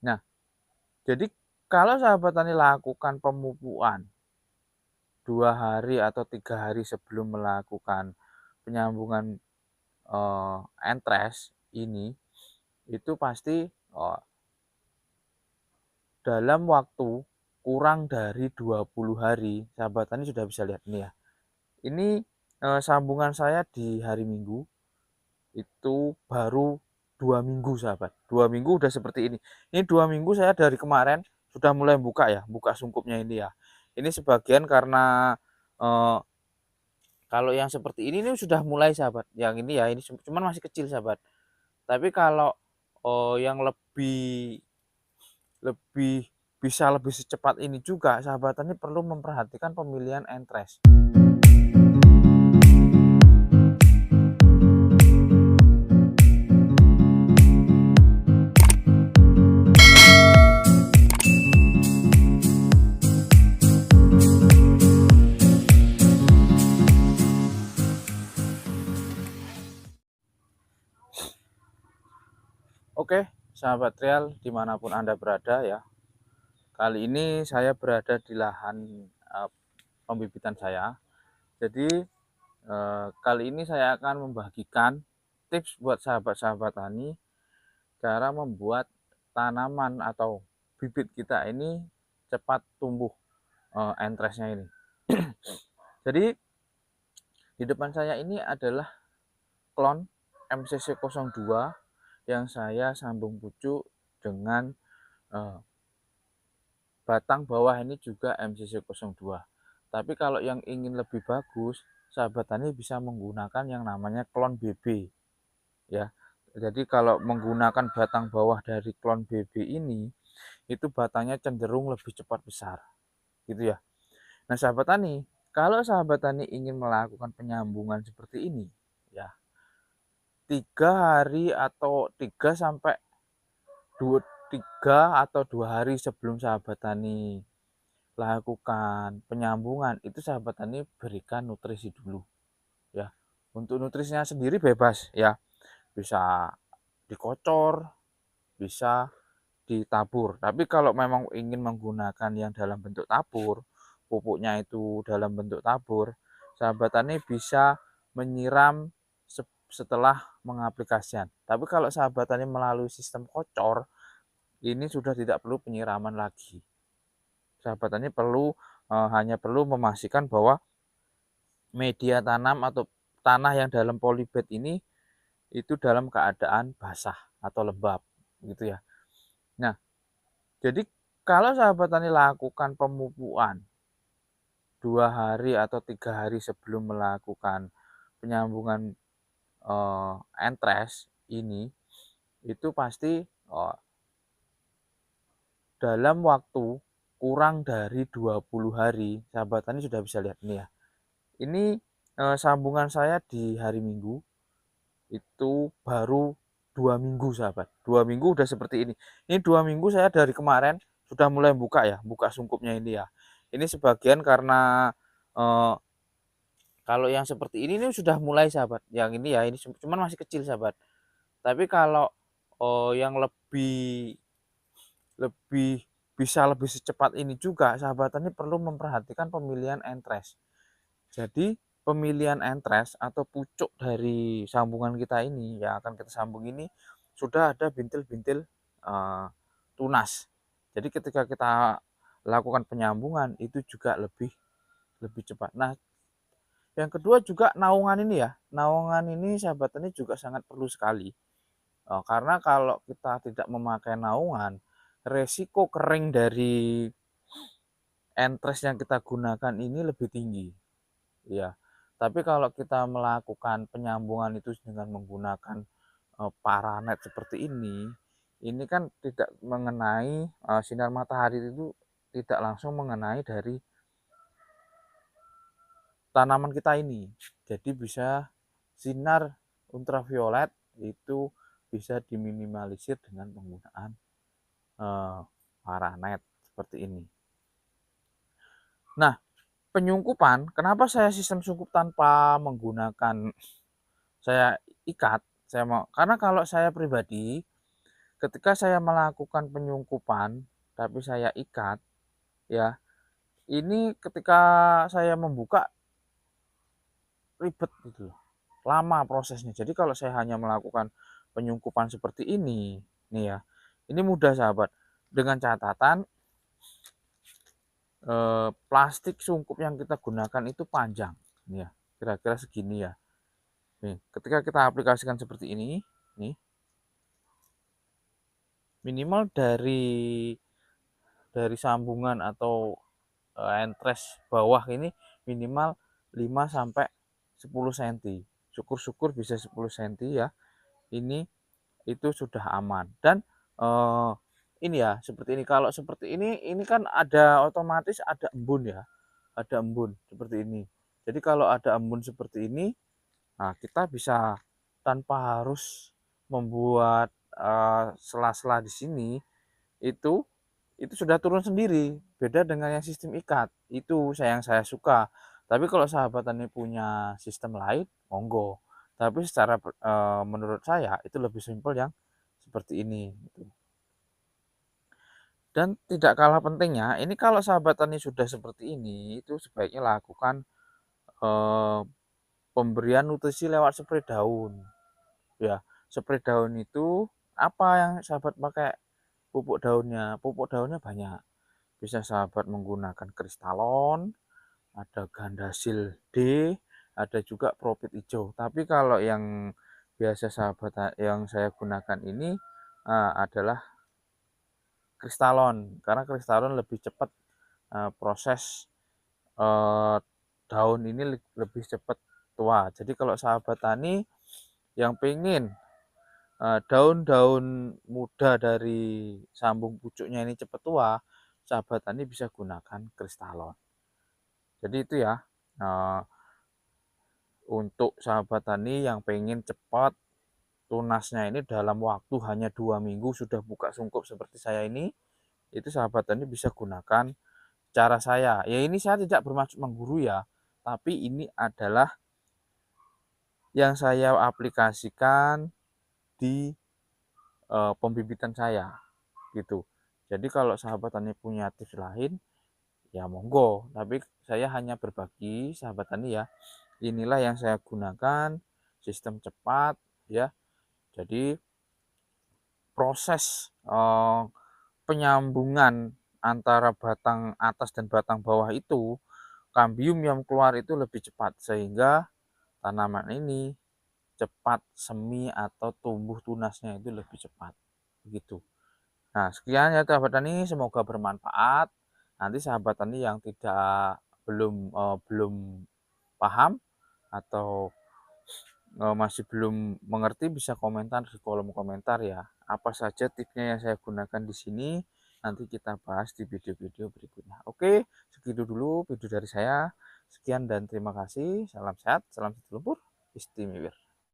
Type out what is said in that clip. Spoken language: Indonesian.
Nah, jadi kalau sahabat tani lakukan pemupukan 2 hari atau 3 hari sebelum melakukan penyambungan, entres ini, itu pasti, dalam waktu kurang dari 20 hari, sahabat tani sudah bisa lihat ini ya. Ini, sambungan saya di hari Minggu, itu baru 2 minggu sahabat, 2 minggu udah seperti ini. Ini 2 minggu saya dari kemarin sudah mulai buka ya, buka sungkupnya ini ya. Ini sebagian karena, eee, kalau yang seperti ini nih sudah mulai sahabat, yang ini ya, ini cuman masih kecil sahabat. Tapi kalau, yang lebih lebih bisa lebih secepat ini juga, sahabat tani perlu memperhatikan pemilihan entres. Oke, sahabat Trial dimanapun Anda berada ya. Kali ini saya berada di lahan, pembibitan saya. Jadi, kali ini saya akan membagikan tips buat sahabat-sahabat tani, cara membuat tanaman atau bibit kita ini cepat tumbuh, entresnya ini. Jadi, di depan saya ini adalah klon MCC02 yang saya sambung pucuk dengan, eee, batang bawah ini juga MCC02. Tapi kalau yang ingin lebih bagus, sahabat tani bisa menggunakan yang namanya klon BB ya. Jadi kalau menggunakan batang bawah dari klon BB ini, itu batangnya cenderung lebih cepat besar, gitu ya. Nah, sahabat tani, kalau sahabat tani ingin melakukan penyambungan seperti ini, ya, 3 hari atau 3 atau 2 hari sebelum sahabat tani lakukan penyambungan, itu sahabat tani berikan nutrisi dulu ya. Untuk nutrisinya sendiri bebas ya, bisa dikocor, bisa ditabur. Tapi kalau memang ingin menggunakan yang dalam bentuk tabur, pupuknya itu dalam bentuk tabur, sahabat tani bisa menyiram setelah mengaplikasikan. Tapi kalau sahabat tani melalui sistem kocor, ini sudah tidak perlu penyiraman lagi. Sahabat tani hanya perlu memastikan bahwa media tanam atau tanah yang dalam polybag ini itu dalam keadaan basah atau lembab gitu ya. Nah, jadi kalau sahabat tani lakukan pemupukan 2 hari atau 3 hari sebelum melakukan penyambungan, entres ini, itu pasti, dalam waktu kurang dari 20 hari, sahabat tani sudah bisa lihat ini ya. Ini, sambungan saya di hari Minggu, itu baru 2 minggu sahabat, 2 minggu udah seperti ini. Ini 2 minggu saya dari kemarin sudah mulai buka ya, buka sungkupnya ini ya. Ini sebagian karena, eee, kalau yang seperti ini nih sudah mulai sahabat, yang ini ya, ini cuman masih kecil sahabat. Tapi kalau, yang lebih lebih bisa lebih secepat ini juga, sahabat tani perlu memperhatikan pemilihan entres. Jadi, pemilihan entres atau pucuk dari sambungan kita ini, yang akan kita sambung ini, sudah ada bintil-bintil, tunas. Jadi ketika kita lakukan penyambungan, itu juga lebih lebih cepat. Nah, yang kedua juga naungan ini ya, naungan ini sahabat tani juga sangat perlu sekali, karena kalau kita tidak memakai naungan, resiko kering dari entres yang kita gunakan ini lebih tinggi. Ya, tapi kalau kita melakukan penyambungan itu dengan menggunakan, paranet seperti ini kan tidak mengenai, sinar matahari itu tidak langsung mengenai dari tanaman kita ini. Jadi bisa sinar ultraviolet itu bisa diminimalisir dengan penggunaan, paranet seperti ini. Nah, penyungkupan, kenapa saya sistem sungkup tanpa menggunakan saya ikat, karena kalau saya pribadi, ketika saya melakukan penyungkupan tapi saya ikat ya, ini ketika saya membuka ribet gitu loh, lama prosesnya. Jadi kalau saya hanya melakukan penyungkupan seperti ini nih ya, ini mudah sahabat, dengan catatan plastik sungkup yang kita gunakan itu panjang nih ya, kira-kira segini ya. Nih, ketika kita aplikasikan seperti ini nih, minimal dari sambungan atau entres bawah ini minimal 5 sampai 10 cm. Syukur-syukur bisa 10 cm ya. Ini itu sudah aman. Dan ini ya, seperti ini. Kalau seperti ini kan ada otomatis ada embun ya. Ada embun seperti ini. Jadi kalau ada embun seperti ini, nah kita bisa tanpa harus membuat sela-sela di sini, itu sudah turun sendiri. Beda dengan yang sistem ikat. Itu yang saya suka. Tapi kalau sahabat tani punya sistem lain, monggo. Tapi secara menurut saya itu lebih simpel yang seperti ini gitu. Dan tidak kalah pentingnya, ini kalau sahabat tani sudah seperti ini, itu sebaiknya lakukan eh, pemberian nutrisi lewat spray daun. Ya, spray daun itu apa yang sahabat pakai pupuk daunnya? Pupuk daunnya banyak. Bisa sahabat menggunakan kristalon, ada gandasil D, ada juga profit hijau. Tapi kalau yang biasa sahabat yang saya gunakan ini adalah kristalon, karena kristalon lebih cepat proses eh, daun ini lebih cepat tua. Jadi kalau sahabat tani yang pengen daun-daun muda dari sambung pucuknya ini cepat tua, sahabat tani bisa gunakan kristalon. Jadi itu ya, eh, untuk sahabat tani yang pengen cepat tunasnya ini dalam waktu hanya 2 minggu sudah buka sungkup seperti saya ini, itu sahabat tani bisa gunakan cara saya. Ya ini saya tidak bermaksud menggurui ya, tapi ini adalah yang saya aplikasikan di pembibitan saya gitu. Jadi kalau sahabat tani punya tips lain, ya monggo. Tapi saya hanya berbagi sahabat tani ya. Inilah yang saya gunakan, sistem cepat ya. Jadi proses penyambungan antara batang atas dan batang bawah itu, kambium yang keluar itu lebih cepat sehingga tanaman ini cepat semi atau tumbuh tunasnya itu lebih cepat begitu. Nah, sekian ya sahabat tani, semoga bermanfaat. Nanti sahabat tani yang tidak belum paham atau masih belum mengerti bisa komentar di kolom komentar ya. Apa saja tipsnya yang saya gunakan di sini, nanti kita bahas di video-video berikutnya. Oke, segitu dulu video dari saya. Sekian dan terima kasih. Salam sehat, salam satu lumpur, istimewa.